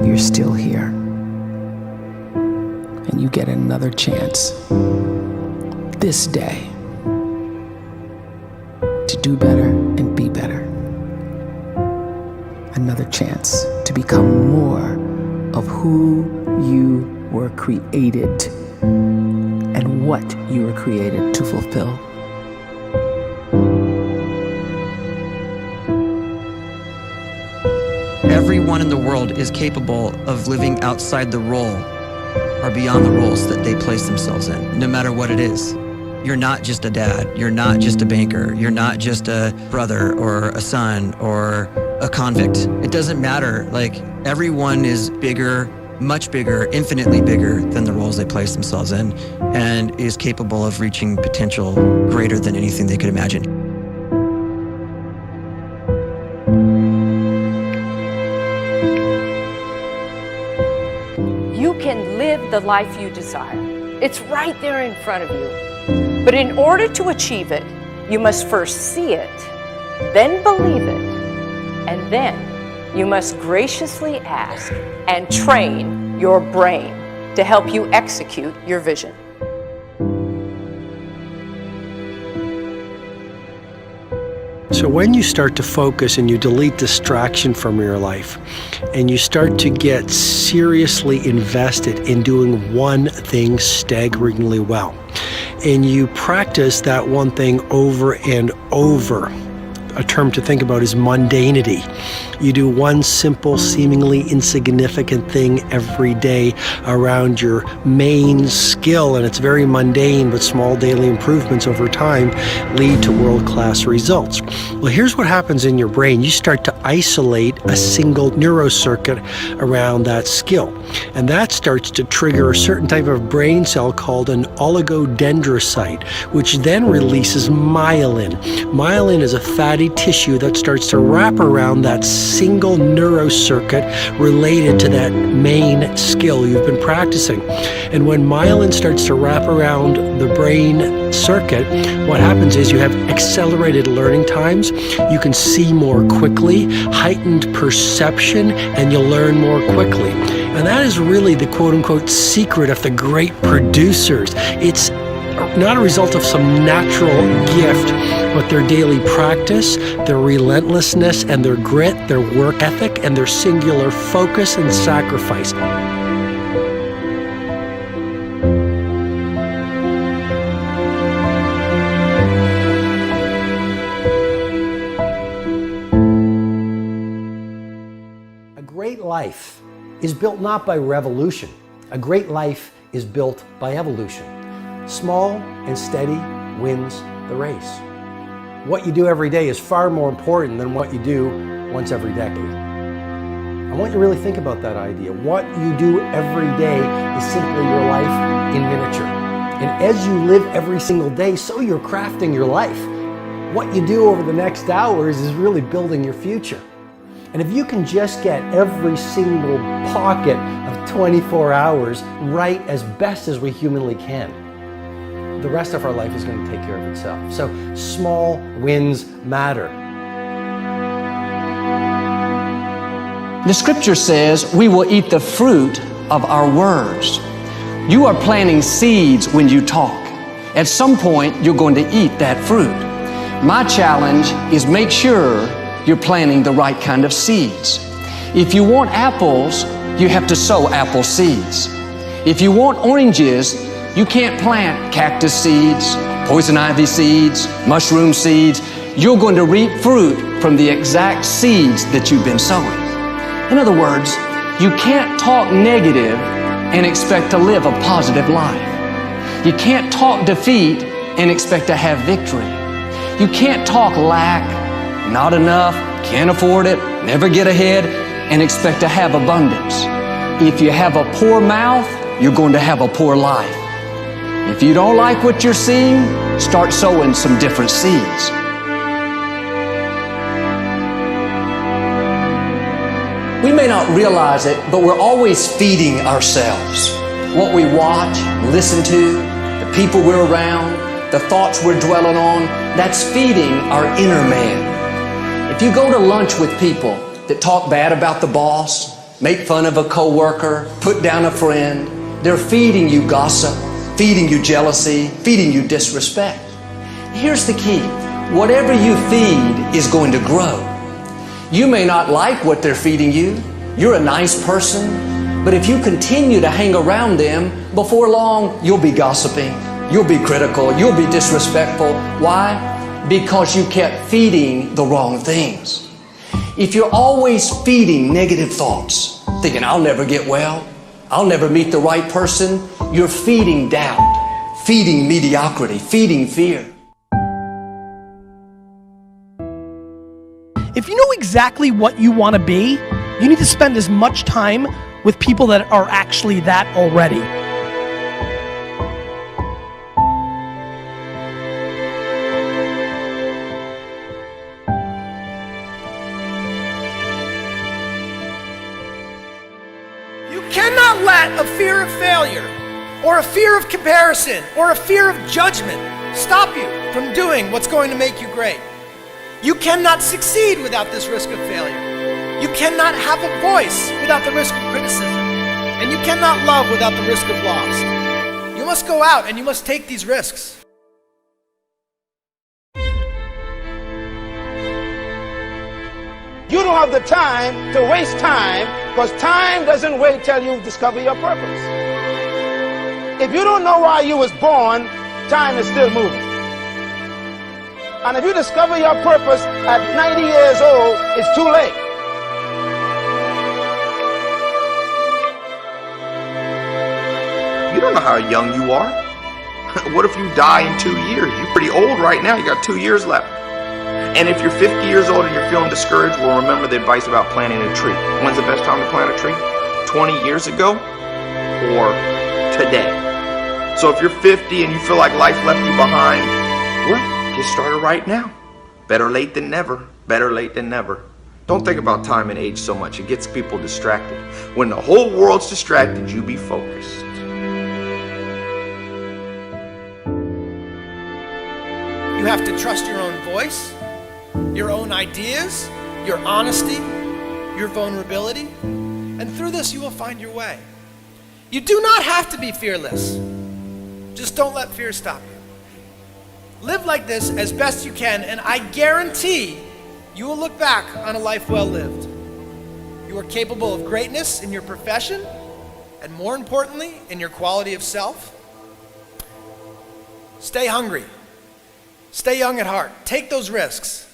you're still here. And you get another chance this day to do better and be better. Another chance to become more of who you were created and what you were created to fulfill. Everyone in the world is capable of living outside the role or beyond the roles that they place themselves in, no matter what it is. You're not just a dad, you're not just a banker, you're not just a brother or a son or a convict. It doesn't matter. Like, everyone is bigger, much bigger, infinitely bigger than the roles they place themselves in, and is capable of reaching potential greater than anything they could imagine. You can live the life you desire. It's right there in front of you. But in order to achieve it, you must first see it, then believe it, and then you must graciously ask and train your brain to help you execute your vision. So when you start to focus and you delete distraction from your life, and you start to get seriously invested in doing one thing staggeringly well, and you practice that one thing over and over, a term to think about is mundanity. You do one simple, seemingly insignificant thing every day around your main skill, and it's very mundane, but small daily improvements over time lead to world-class results. Well, here's what happens in your brain. You start to isolate a single neurocircuit around that skill, and that starts to trigger a certain type of brain cell called an oligodendrocyte, which then releases myelin. Myelin is a fatty tissue that starts to wrap around that single neurocircuit related to that main skill you've been practicing. And when myelin starts to wrap around the brain circuit, what happens is you have accelerated learning times, you can see more quickly, heightened perception, and you'll learn more quickly. And that is really the quote-unquote secret of the great producers. It's not a result of some natural gift, but their daily practice, their relentlessness and their grit, their work ethic, and their singular focus and sacrifice. A great life is built not by revolution. A great life is built by evolution. Small and steady wins the race. What you do every day is far more important than what you do once every decade. I want you to really think about that idea. What you do every day is simply your life in miniature. And as you live every single day, so you're crafting your life. What you do over the next hours is really building your future. And if you can just get every single pocket of 24 hours right as best as we humanly can, the rest of our life is going to take care of itself. So small wins matter. The scripture says we will eat the fruit of our words. You are planting seeds when you talk. At some point, you're going to eat that fruit. My challenge is make sure you're planting the right kind of seeds. If you want apples, you have to sow apple seeds. If you want oranges, you can't plant cactus seeds, poison ivy seeds, mushroom seeds. You're going to reap fruit from the exact seeds that you've been sowing. In other words, you can't talk negative and expect to live a positive life. You can't talk defeat and expect to have victory. You can't talk lack, not enough, can't afford it, never get ahead, and expect to have abundance. If you have a poor mouth, you're going to have a poor life. If you don't like what you're seeing, start sowing some different seeds. We may not realize it, but we're always feeding ourselves. What we watch, listen to, the people we're around, the thoughts we're dwelling on, that's feeding our inner man. If you go to lunch with people that talk bad about the boss, make fun of a coworker, put down a friend. They're feeding you gossip, feeding you jealousy, feeding you disrespect. Here's the key. Whatever you feed is going to grow. You may not like what they're feeding you. You're a nice person, but if you continue to hang around them, before long, you'll be gossiping, you'll be critical, you'll be disrespectful. Why? Because you kept feeding the wrong things. If you're always feeding negative thoughts, thinking, I'll never get well, I'll never meet the right person, you're feeding doubt, feeding mediocrity, feeding fear. If you know exactly what you want to be, you need to spend as much time with people that are actually that already. You cannot let a fear of failure, or a fear of comparison, or a fear of judgment stop you from doing what's going to make you great. You cannot succeed without this risk of failure. You cannot have a voice without the risk of criticism. And you cannot love without the risk of loss. You must go out and you must take these risks. You don't have the time to waste time, because time doesn't wait till you discover your purpose. If you don't know why you was born, time is still moving. And if you discover your purpose at 90 years old, it's too late. You don't know how young you are. What if you die in 2 years? You're pretty old right now. You got 2 years left. And if you're 50 years old and you're feeling discouraged, well, remember the advice about planting a tree. When's the best time to plant a tree? 20 years ago or today? So if you're 50 and you feel like life left you behind, well, get started right now. Better late than never. Better late than never. Don't think about time and age so much. It gets people distracted. When the whole world's distracted, you be focused. You have to trust your own voice, your own ideas, your honesty, your vulnerability, and through this you will find your way. You do not have to be fearless. Just don't let fear stop you. Live like this as best you can, and I guarantee you will look back on a life well lived. You are capable of greatness in your profession, and more importantly, in your quality of self. Stay hungry. Stay young at heart. Take those risks.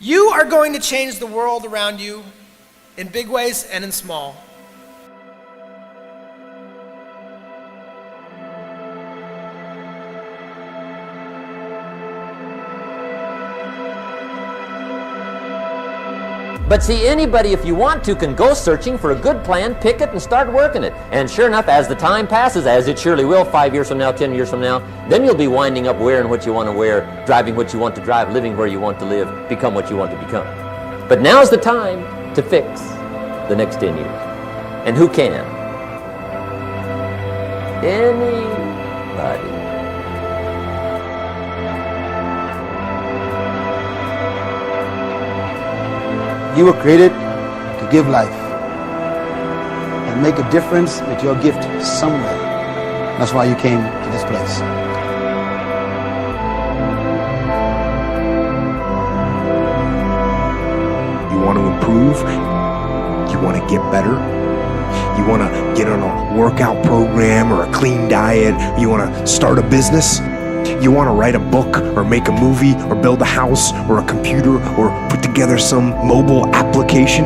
You are going to change the world around you in big ways and in small. But see, anybody, if you want to, can go searching for a good plan, pick it, and start working it. And sure enough, as the time passes, as it surely will, 5 years from now, 10 years from now, then you'll be winding up wearing what you want to wear, driving what you want to drive, living where you want to live, become what you want to become. But now's the time to fix the next 10 years. And who can? Anybody. You were created to give life and make a difference with your gift somewhere. That's why you came to this place. You want to improve? You want to get better? You want to get on a workout program or a clean diet? You want to start a business? You want to write a book or make a movie or build a house or a computer or put together some mobile application?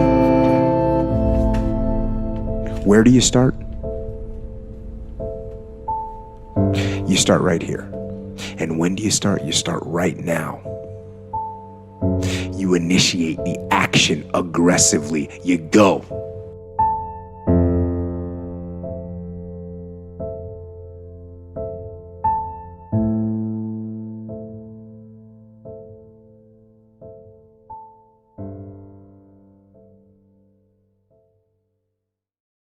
Where do you start? You start right here. And when do you start? You start right now. You initiate the action aggressively. You go.